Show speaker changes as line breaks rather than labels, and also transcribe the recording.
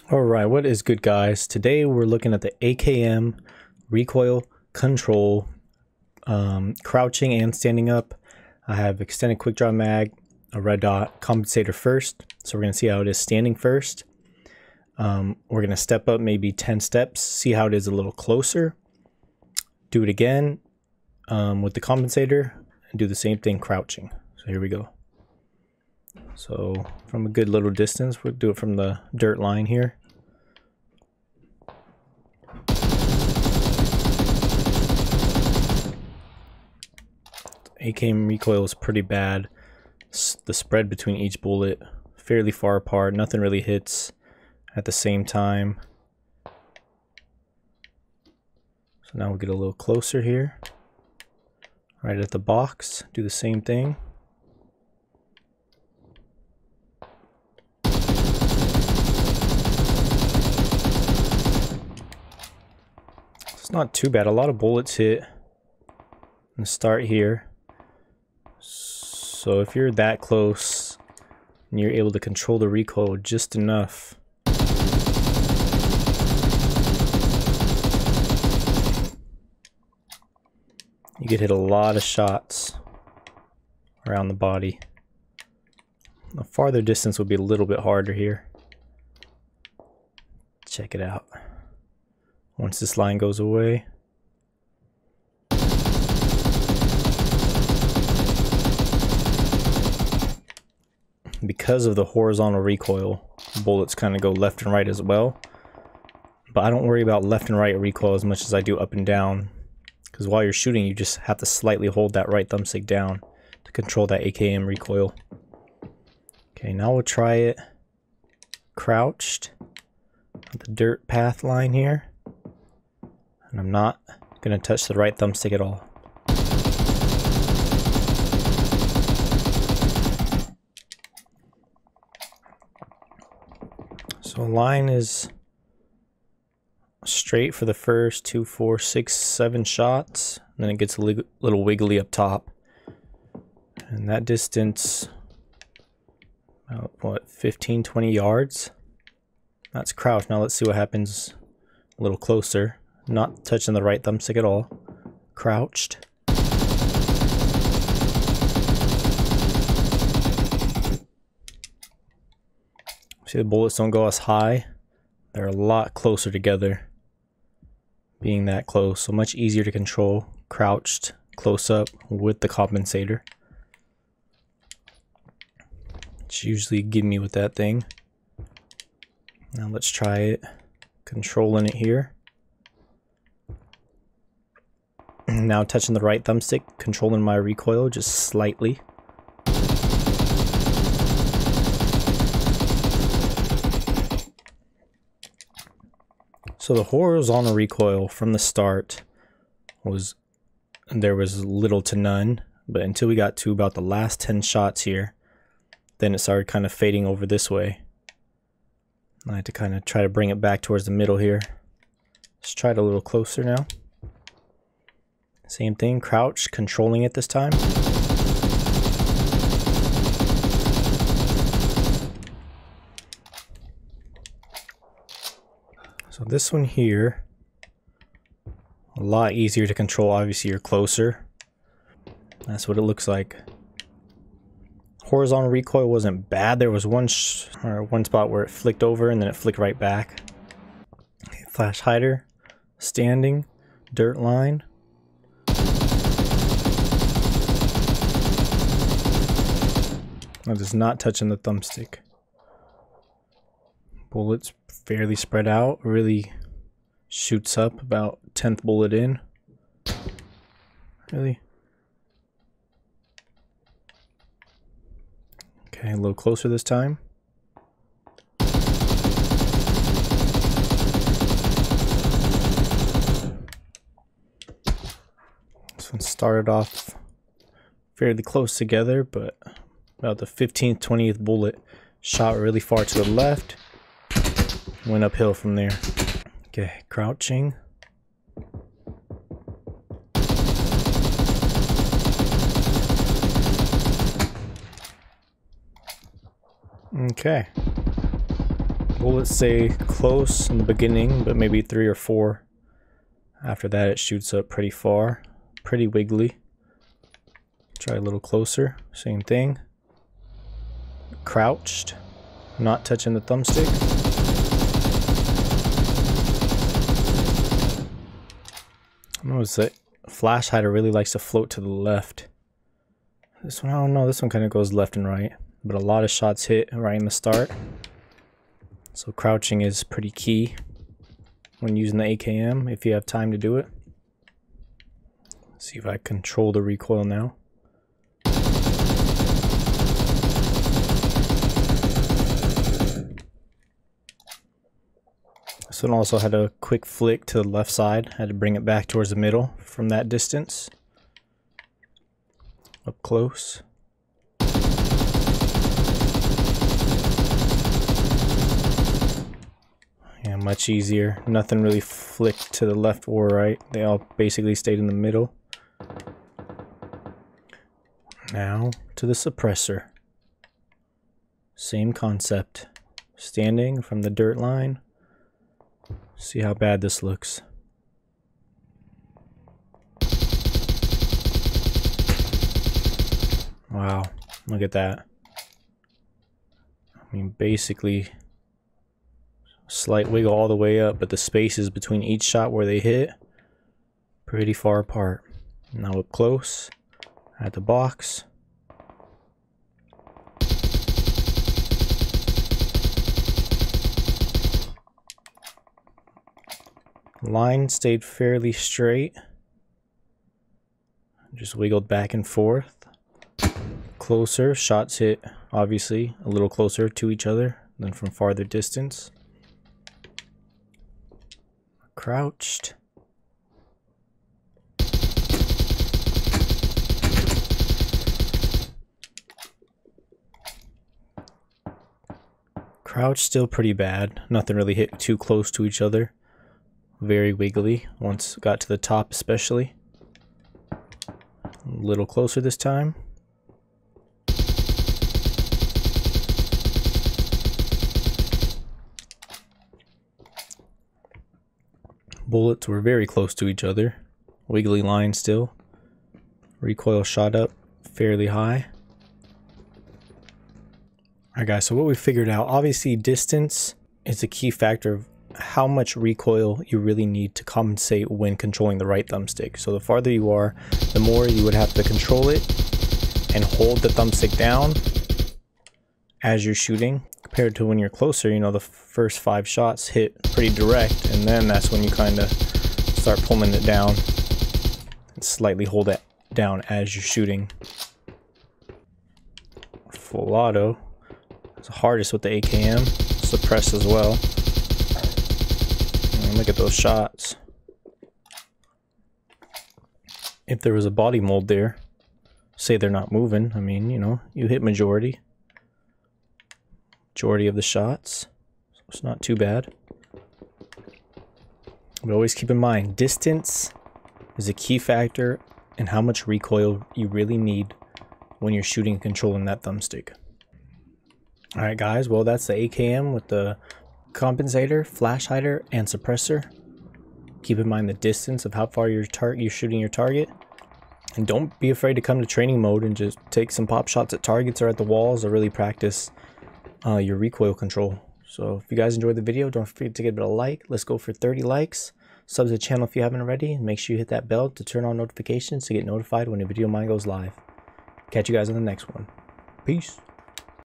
Alright, what is good, guys? Today we're looking at the Akm Recoil Control, crouching and standing up. I have extended quick draw mag, a red dot, compensator first. So we're going to see how it is standing first. We're going to step up maybe 10 steps, see how it is a little closer. Do it again with the compensator and do the same thing crouching. So here we go. So from a good little distance, we'll do it from the dirt line here. Akm recoil is pretty bad. The spread between each bullet fairly far apart. Nothing really hits at the same time. So now we'll get a little closer here. Right at the box, do the same thing. It's not too bad. A lot of bullets hit and start here. So if you're that close and you're able to control the recoil just enough, you could hit a lot of shots around the body. The farther distance would be a little bit harder here. Check it out. Once this line goes away, because of the horizontal recoil, bullets kind of go left and right as well. But I don't worry about left and right recoil as much as I do up and down, because while you're shooting, you just have to slightly hold that right thumbstick down to control that Akm recoil. Okay, now we'll try it crouched at the dirt path line here. And I'm not going to touch the right thumbstick at all. So line is straight for the first 2, 4, 6, 7 shots. And then it gets a little wiggly up top. And that distance, about what, 15, 20 yards? That's crouched. Now let's see what happens a little closer. Not touching the right thumbstick at all. Crouched. See, the bullets don't go as high. They're a lot closer together. Being that close, so much easier to control. Crouched, close up with the compensator. It's usually give me with that thing. Now let's try it. Controlling it here. Now touching the right thumbstick, controlling my recoil just slightly. So the horizontal recoil from the start there was little to none, but until we got to about the last 10 shots here, then it started kind of fading over this way. I had to kind of try to bring it back towards the middle here. Let's try it a little closer now. Same thing, crouch, controlling it this time. So this one here, a lot easier to control. Obviously you're closer. That's what it looks like. Horizontal recoil wasn't bad. There was one spot where it flicked over and then it flicked right back. Okay, flash hider, standing, dirt line. I'm just not touching the thumbstick. Bullets fairly spread out, really shoots up about 10th bullet in. Really? Okay, a little closer this time. This one started off fairly close together, but about the 15th, 20th bullet shot really far to the left. Went uphill from there. Okay, crouching. Okay. Bullets stay close in the beginning, but maybe 3 or 4. After that, it shoots up pretty far, pretty wiggly. Try a little closer, same thing. Crouched, not touching the thumbstick. Notice that flash hider really likes to float to the left. This one, I don't know, this one kind of goes left and right, but a lot of shots hit right in the start. So crouching is pretty key when using the AKM if you have time to do it. Let's see if I control the recoil now. This one also had a quick flick to the left side. Had to bring it back towards the middle from that distance. Up close. Yeah, much easier. Nothing really flicked to the left or right. They all basically stayed in the middle. Now to the suppressor. Same concept. Standing from the dirt line. See how bad this looks. Wow, look at that. I mean, basically, slight wiggle all the way up, but the spaces between each shot where they hit, pretty far apart. Now up close, at the box. Line stayed fairly straight. Just wiggled back and forth. Closer, shots hit obviously a little closer to each other than from farther distance. Crouched. Crouch still pretty bad. Nothing really hit too close to each other. Very wiggly once got to the top especially. A little closer this time. Bullets were very close to each other. Wiggly line still. Recoil shot up fairly high. Alright guys, so what we figured out, obviously distance is a key factor of how much recoil you really need to compensate when controlling the right thumbstick. So the farther you are, the more you would have to control it and hold the thumbstick down as you're shooting, compared to when you're closer. You know, the first 5 shots hit pretty direct, and then that's when you kind of start pulling it down and slightly hold it down as you're shooting. Full auto. It's the hardest with the AKM. Suppress as well. And look at those shots. If there was a body mold there, say they're not moving, I mean, you know, you hit majority of the shots, so it's not too bad. But always keep in mind, distance is a key factor in how much recoil you really need when you're shooting and controlling that thumbstick. Alright guys, well that's the AKM with the compensator, flash hider, and suppressor. Keep in mind the distance of how far you're shooting your target. And don't be afraid to come to training mode and just take some pop shots at targets or at the walls, or really practice your recoil control. So if you guys enjoyed the video, don't forget to give it a like. Let's go for 30 likes. Sub to the channel if you haven't already, and make sure you hit that bell to turn on notifications to get notified when a video of mine goes live. Catch you guys on the next one. Peace.